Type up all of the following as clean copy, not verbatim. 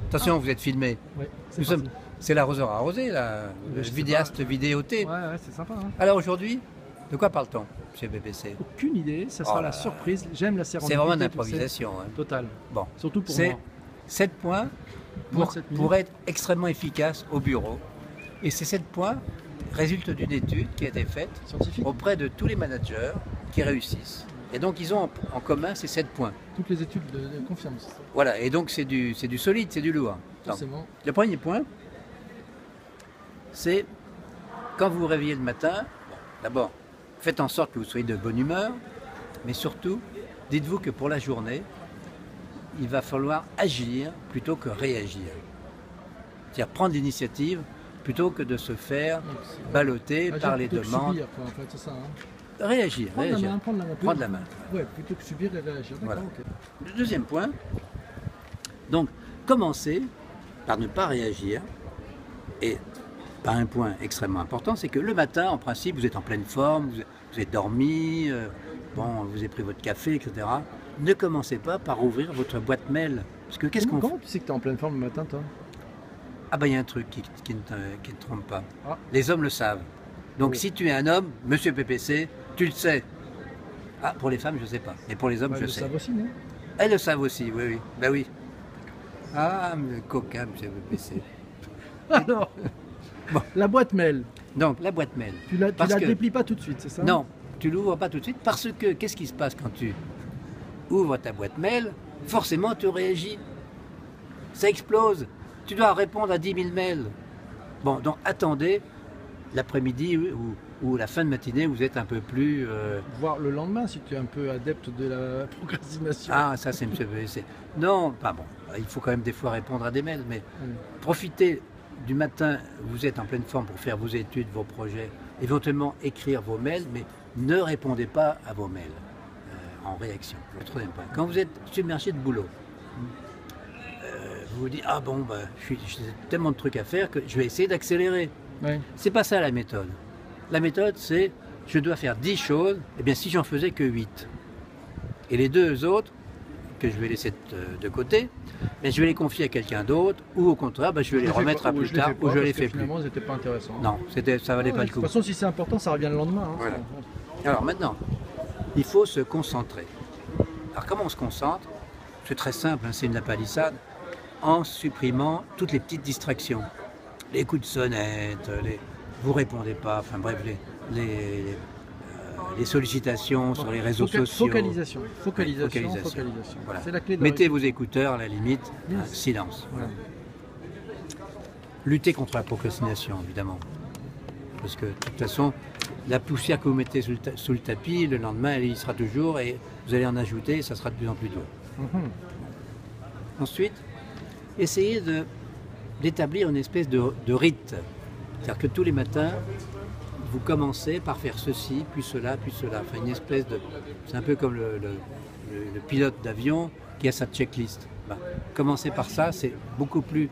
Attention, vous êtes filmé. Oui, C'est l'arroseur arrosé, là, le vidéaste vidéoté. Ouais, c'est sympa. Hein. Alors aujourd'hui, de quoi parle-t-on chez BBC? Aucune idée, ça sera la surprise. J'aime la sérendipité. C'est vraiment une improvisation. Hein. Total. Bon. Surtout pour c'est moi. 7 points pour être extrêmement efficace au bureau. Et ces 7 points résultent d'une étude qui a été faite auprès de tous les managers qui réussissent. Et donc ils ont en commun ces 7 points. Toutes les études de confiance. Voilà, et donc c'est du solide, c'est du lourd. Forcément. Le premier point, c'est quand vous vous réveillez le matin, d'abord, faites en sorte que vous soyez de bonne humeur, mais surtout, dites-vous que pour la journée, il va falloir agir plutôt que réagir. C'est-à-dire prendre l'initiative plutôt que de se faire balloter par les demandes. Subir, quoi, en fait, c'est ça, hein. Réagir, prendre réagir. La main, prendre la main. Ouais, plutôt que subir et réagir. Voilà. Okay. Le deuxième point, donc commencez par ne pas réagir, et par un point extrêmement important, c'est que le matin, en principe, vous êtes en pleine forme, vous êtes dormi, bon, vous avez pris votre café, etc. Ne commencez pas par ouvrir votre boîte mail. Parce que qu'est-ce qu'on fait? Comment tu sais que tu es en pleine forme le matin, toi? Ah ben il y a un truc qui ne te trompe pas. Ah. Les hommes le savent. Donc si tu es un homme, monsieur PPC, tu le sais. Ah, pour les femmes, je ne sais pas. Mais pour les hommes, je sais. Elles le savent aussi, non? Elles le savent aussi, oui, oui. Ben oui. Ah, le coquin, monsieur PPC. Alors, bon. La boîte mail. Donc, la boîte mail. Tu la déplies pas tout de suite, c'est ça? Non, tu l'ouvres pas tout de suite parce que, qu'est-ce qui se passe quand tu ouvres ta boîte mail? Forcément, tu réagis. Ça explose. Tu dois répondre à 10 000 mails. Bon, donc attendez l'après-midi ou la fin de matinée, vous êtes un peu plus... Voir le lendemain, si tu es un peu adepte de la procrastination. Ah, ça c'est monsieur PPC. Non, pas bon. Il faut quand même des fois répondre à des mails, mais profitez du matin, vous êtes en pleine forme pour faire vos études, vos projets, éventuellement écrire vos mails, mais ne répondez pas à vos mails en réaction. Le troisième point. Quand vous êtes submergé de boulot, vous vous dites, ah bon, bah, j'ai tellement de trucs à faire que je vais essayer d'accélérer. Ouais. C'est pas ça la méthode. La méthode, c'est, je dois faire 10 choses, et bien si j'en faisais que 8. Et les 2 autres, que je vais laisser de côté, mais je vais les confier à quelqu'un d'autre, ou au contraire, bah, je vais les remettre à plus tard, ou je les fais plus. Finalement, c'était pas intéressant. Non, ça valait pas le coup. De toute façon, si c'est important, ça revient le lendemain. Hein, voilà. Alors maintenant, il faut se concentrer. Alors comment on se concentre? C'est très simple, hein, c'est une palissade, en supprimant toutes les petites distractions. Les coups de sonnette, vous répondez pas, enfin bref, les sollicitations sur les réseaux sociaux. Focalisation. Voilà. C'est la clé de Mettez vos écouteurs à la limite, silence. Voilà. Luttez contre la procrastination, évidemment. Parce que de toute façon, la poussière que vous mettez sous le tapis, le lendemain, elle y sera toujours et vous allez en ajouter et ça sera de plus en plus dur. Ensuite, essayez d'établir une espèce de rite. C'est-à-dire que tous les matins, vous commencez par faire ceci, puis cela, puis cela. Enfin, une espèce de... C'est un peu comme le pilote d'avion qui a sa checklist. Ben, commencer par ça, c'est beaucoup plus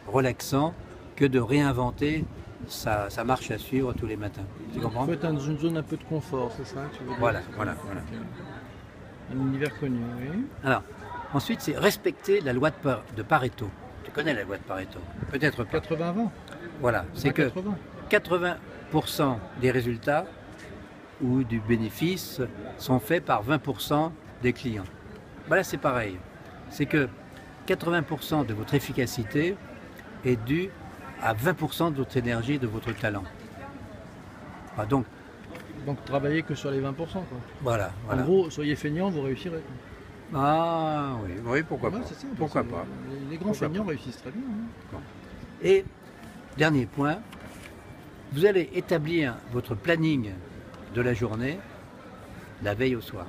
relaxant que de réinventer sa marche à suivre tous les matins. Tu comprends? Il faut être dans une zone un peu de confort, c'est ça? Tu veux dire? Voilà. Un univers connu, oui. Alors, ensuite, c'est respecter la loi de Pareto. Tu connais la loi de Pareto? Peut-être pas. 80-20. Voilà, c'est que 80% des résultats ou du bénéfice sont faits par 20% des clients. Voilà, c'est pareil. C'est que 80% de votre efficacité est due à 20% de votre énergie et de votre talent. Ah, donc travaillez que sur les 20%. Quoi. Voilà. En gros, soyez feignant, vous réussirez. Ah oui, pourquoi pas. Ça, pourquoi pas. Les grands feignants réussissent très bien. Hein. Bon. Et dernier point, vous allez établir votre planning de la journée la veille au soir.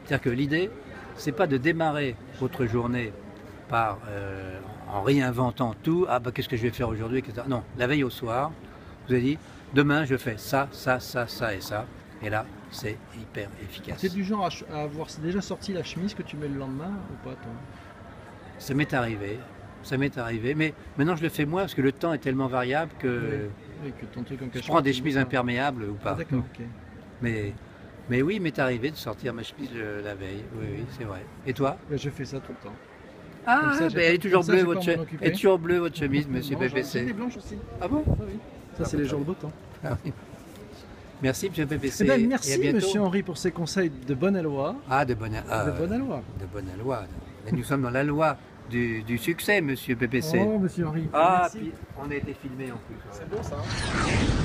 C'est-à-dire que l'idée, c'est pas de démarrer votre journée par en réinventant tout. Ah bah qu'est-ce que je vais faire aujourd'hui, etc. Non, la veille au soir, vous avez dit demain je fais ça et ça. Et là, c'est hyper efficace. C'est du genre à avoir déjà sorti la chemise que tu mets le lendemain ou pas, toi? Ça m'est arrivé, mais maintenant je le fais moins parce que le temps est tellement variable que, que ton truc en je prends des chemises imperméables ou pas. Ah, d'accord, ok. Mais oui, il m'est arrivé de sortir ma chemise la veille, oui, c'est vrai. Et toi? Je fais ça tout le temps. Ah, Comme ça, j'ai ben, pas- elle est toujours comme ça, bleue, j'ai votre pas à m'en chemise. occuper. Elle est toujours bleue, votre chemise, monsieur Non, j'en ai PPC. des blanches aussi. Ah bon? Ah oui. Ça, c'est les jours de beau temps. Ah oui. Merci, monsieur PPC. Eh ben, Et à merci, bientôt. monsieur Henri, pour ces conseils de bonne loi. Ah, de bonne, De bonne loi. de bonne loi. Mais nous sommes dans la loi du succès, monsieur PPC. Oh, monsieur Henri. Ah, merci. puis on a été filmé en plus. C'est beau ça. Hein.